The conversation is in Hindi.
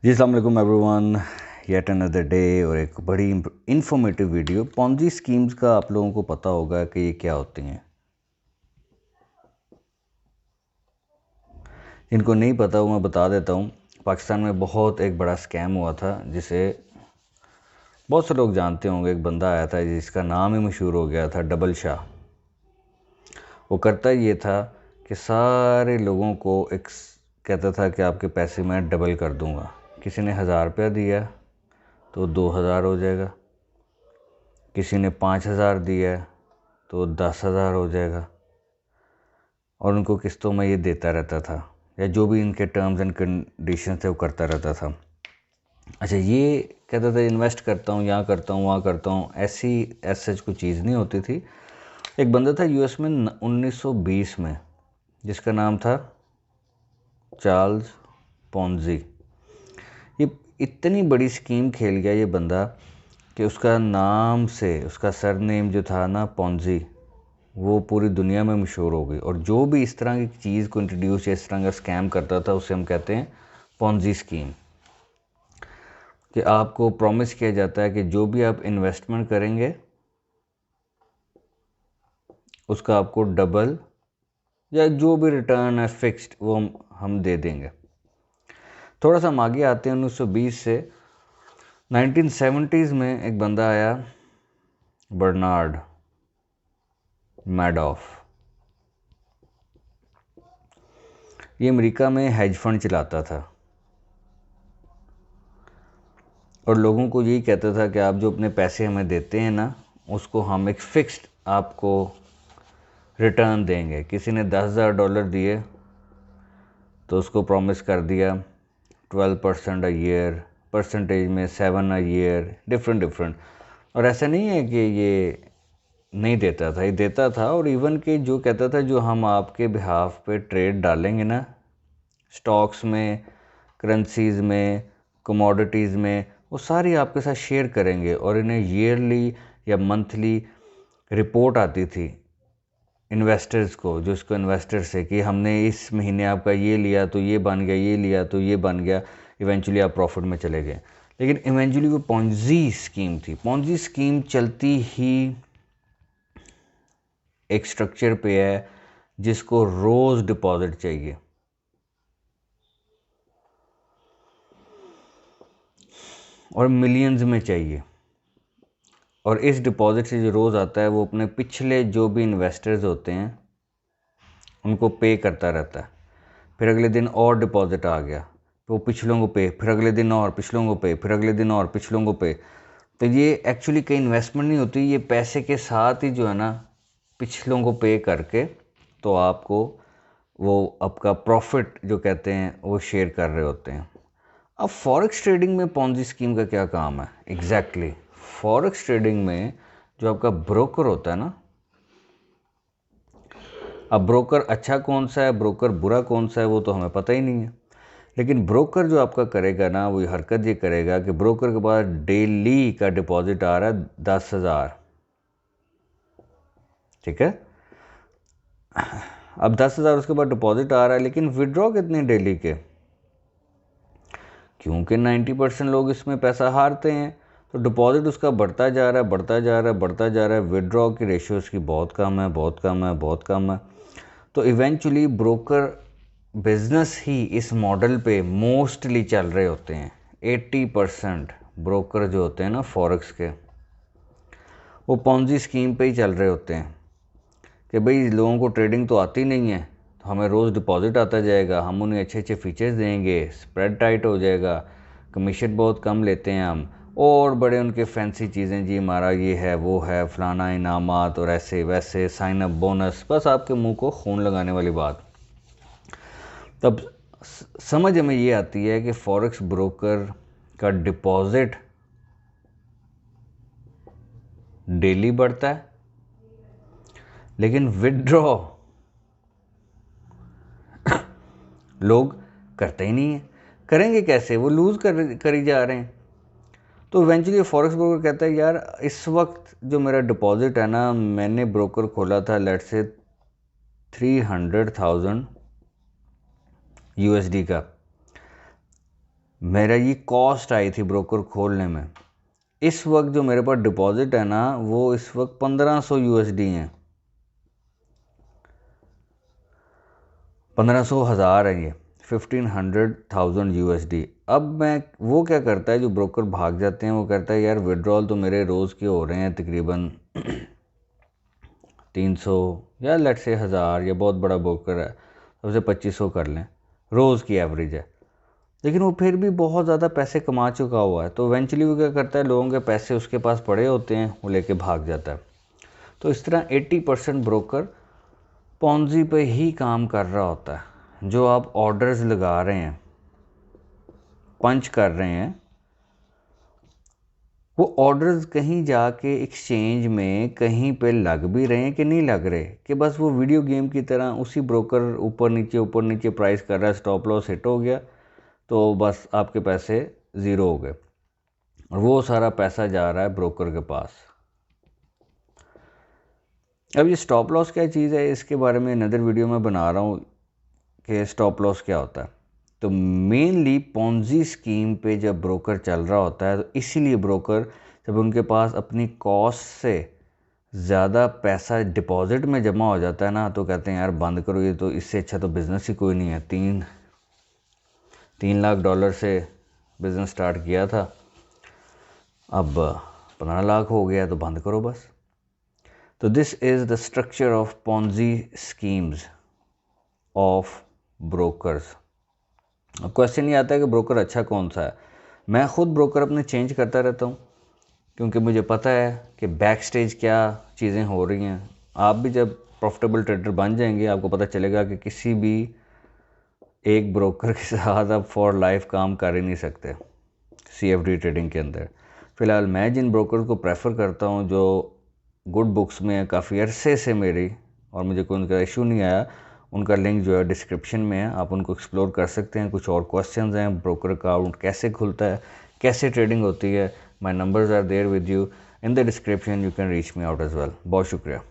जी अस्सलाम वालेकुम एवरीवन, येट अनदर डे और एक बड़ी इंफॉर्मेटिव वीडियो। पॉन्जी स्कीम्स का आप लोगों को पता होगा कि ये क्या होती हैं। जिनको नहीं पता वो मैं बता देता हूँ। पाकिस्तान में बहुत एक बड़ा स्कैम हुआ था जिसे बहुत से लोग जानते होंगे। एक बंदा आया था जिसका नाम ही मशहूर हो गया था, डबल शाह। वो करता ये था कि सारे लोगों को एक कहता था कि आपके पैसे मैं डबल कर दूँगा। किसी ने 1000 रुपया दिया तो 2000 हो जाएगा, किसी ने 5000 दिया है तो 10,000 हो जाएगा, और उनको किस्तों में ये देता रहता था, या जो भी इनके टर्म्स एंड कंडीशन थे वो करता रहता था। अच्छा, ये कहता था इन्वेस्ट करता हूँ, यहाँ करता हूँ, वहाँ करता हूँ। ऐसी सच कोई चीज़ नहीं होती थी। एक बंदा था यूएस में 1920 में जिसका नाम था चार्ल्स पोंजी। ये इतनी बड़ी स्कीम खेल गया ये बंदा कि उसका नाम से उसका सरनेम जो था ना, पोंजी, वो पूरी दुनिया में मशहूर हो गई। और जो भी इस तरह की चीज़ को इंट्रोड्यूस या इस तरह का स्कैम करता था उसे हम कहते हैं पोंजी स्कीम। कि आपको प्रॉमिस किया जाता है कि जो भी आप इन्वेस्टमेंट करेंगे उसका आपको डबल या जो भी रिटर्न है फिक्स्ड वो हम दे देंगे। थोड़ा सा हम आगे आते हैं 1920 से 1970s में एक बंदा आया, बर्नार्ड मैडॉफ। ये अमेरिका में हेज फंड चलाता था और लोगों को यही कहता था कि आप जो अपने पैसे हमें देते हैं ना, उसको हम एक फ़िक्स्ड आपको रिटर्न देंगे। किसी ने $10,000 दिए तो उसको प्रॉमिस कर दिया 12% अ ईयर, परसेंटेज में 7 अ ईयर, डिफरेंट। और ऐसा नहीं है कि ये नहीं देता था, ये देता था। और इवन कि जो कहता था जो हम आपके बिहाफ पे ट्रेड डालेंगे ना, स्टॉक्स में, करेंसीज़ में, कमोडिटीज़ में, वो सारी आपके साथ शेयर करेंगे। और इन्हें ईयरली या मंथली रिपोर्ट आती थी इन्वेस्टर्स को, जो इसको इन्वेस्टर्स है, कि हमने इस महीने आपका ये लिया तो ये बन गया, ये लिया तो ये बन गया। इवेंचुअली आप प्रॉफिट में चले गए। लेकिन इवेंचुअली वो पोंजी स्कीम थी। पोंजी स्कीम चलती ही एक स्ट्रक्चर पे है जिसको रोज़ डिपॉजिट चाहिए। और मिलियंस में चाहिए। और इस डिपॉजिट से जो रोज़ आता है वो अपने पिछले जो भी इन्वेस्टर्स होते हैं उनको पे करता रहता है। फिर अगले दिन और डिपॉजिट आ गया तो वो पिछलों को पे, फिर अगले दिन और पिछलों को पे, फिर अगले दिन और पिछलों को पे। तो ये एक्चुअली कहीं इन्वेस्टमेंट नहीं होती, ये पैसे के साथ ही जो है ना पिछलों को पे करके तो आपको वो आपका प्रॉफिट जो कहते हैं वो शेयर कर रहे होते हैं। अब फॉरेक्स ट्रेडिंग में पोंजी स्कीम का क्या काम है एग्जैक्टली? फॉरेक्स ट्रेडिंग में जो आपका ब्रोकर होता है ना, अब ब्रोकर अच्छा कौन सा है, ब्रोकर बुरा कौन सा है, वो तो हमें पता ही नहीं है। लेकिन ब्रोकर जो आपका करेगा ना, वो हरकत ये करेगा कि ब्रोकर के पास डेली का डिपॉजिट आ रहा है 10,000, ठीक है। अब 10,000 उसके बाद डिपॉजिट आ रहा है, लेकिन विड्रॉ कितने डेली के? क्योंकि 90% लोग इसमें पैसा हारते हैं, तो डिपॉजिट उसका बढ़ता जा रहा है, बढ़ता जा रहा है, बढ़ता जा रहा है। विड्रॉ की रेशियो उसकी बहुत कम है, बहुत कम है, बहुत कम है। तो इवेंचुअली ब्रोकर बिजनेस ही इस मॉडल पे मोस्टली चल रहे होते हैं। 80% ब्रोकर जो होते हैं ना फॉरेक्स के, वो पोंजी स्कीम पे ही चल रहे होते हैं कि भाई लोगों को ट्रेडिंग तो आती नहीं है, तो हमें रोज़ डिपॉजिट आता जाएगा, हम उन्हें अच्छे अच्छे फीचर्स देंगे, स्प्रेड टाइट हो जाएगा, कमीशन बहुत कम लेते हैं हम, और बड़े उनके फैंसी चीज़ें, जी हमारा ये है वो है, फलाना इनामात और ऐसे वैसे, साइन अप बोनस, बस आपके मुंह को खून लगाने वाली बात। तब समझ हमें ये आती है कि फॉरेक्स ब्रोकर का डिपॉजिट डेली बढ़ता है, लेकिन विड्रॉ लोग करते ही नहीं है। करेंगे कैसे? वो लूज़ करी जा रहे हैं। तो इवेंचुअली फॉरेक्स ब्रोकर कहता है यार इस वक्त जो मेरा डिपॉजिट है ना, मैंने ब्रोकर खोला था लेट से 300,000 USD का, मेरा ये कॉस्ट आई थी ब्रोकर खोलने में। इस वक्त जो मेरे पास डिपॉजिट है ना, वो इस वक्त 1500 USD हैं, 1500 हज़ार है, ये 1500,000 USD। अब मैं, वो क्या करता है, जो ब्रोकर भाग जाते हैं, वो कहता है यार विड्रॉल तो मेरे रोज़ के हो रहे हैं तकरीबन 300 या लेट से 1000, या बहुत बड़ा ब्रोकर है तो उसे 2500 कर लें, रोज़ की एवरेज है, लेकिन वो फिर भी बहुत ज़्यादा पैसे कमा चुका हुआ है। तो इवेंचुअली वो क्या करता है, लोगों के पैसे उसके पास पड़े होते हैं, वो लेके भाग जाता है। तो इस तरह 80% ब्रोकर पॉन्जी पे ही काम कर रहा होता है। जो आप ऑर्डर्स लगा रहे हैं, पंच कर रहे हैं, वो ऑर्डर्स कहीं जाके एक्सचेंज में कहीं पे लग भी रहे हैं कि नहीं लग रहे, कि बस वो वीडियो गेम की तरह उसी ब्रोकर ऊपर नीचे प्राइस कर रहा है, स्टॉप लॉस हिट हो गया तो बस आपके पैसे ज़ीरो हो गए, और वो सारा पैसा जा रहा है ब्रोकर के पास। अब ये स्टॉप लॉस क्या चीज़ है, इसके बारे में अनदर वीडियो में बना रहा हूँ कि स्टॉप लॉस क्या होता है। तो मेनली पॉन्जी स्कीम पे जब ब्रोकर चल रहा होता है, तो इसीलिए ब्रोकर जब उनके पास अपनी कॉस्ट से ज़्यादा पैसा डिपॉजिट में जमा हो जाता है ना, तो कहते हैं यार बंद करो, ये तो इससे अच्छा तो बिज़नेस ही कोई नहीं है। 3 लाख डॉलर से बिज़नेस स्टार्ट किया था, अब 15 लाख हो गया, तो बंद करो बस। तो this is the structure of Ponzi schemes of brokers. अब क्वेश्चन ये आता है कि ब्रोकर अच्छा कौन सा है। मैं ख़ुद ब्रोकर अपने चेंज करता रहता हूँ, क्योंकि मुझे पता है कि बैक स्टेज क्या चीज़ें हो रही हैं। आप भी जब प्रॉफिटेबल ट्रेडर बन जाएंगे, आपको पता चलेगा कि किसी भी एक ब्रोकर के साथ आप फॉर लाइफ काम कर ही नहीं सकते CFD ट्रेडिंग के अंदर। फ़िलहाल मैं जिन ब्रोकर को प्रेफर करता हूँ, जो गुड बुक्स में काफ़ी अरसे से मेरी, और मुझे कोई उनका इशू नहीं आया, उनका लिंक जो है डिस्क्रिप्शन में है, आप उनको एक्सप्लोर कर सकते हैं। कुछ और क्वेश्चंस हैं, ब्रोकर अकाउंट कैसे खुलता है, कैसे ट्रेडिंग होती है, my numbers are there with you in the description, you can reach me out as well. बहुत शुक्रिया।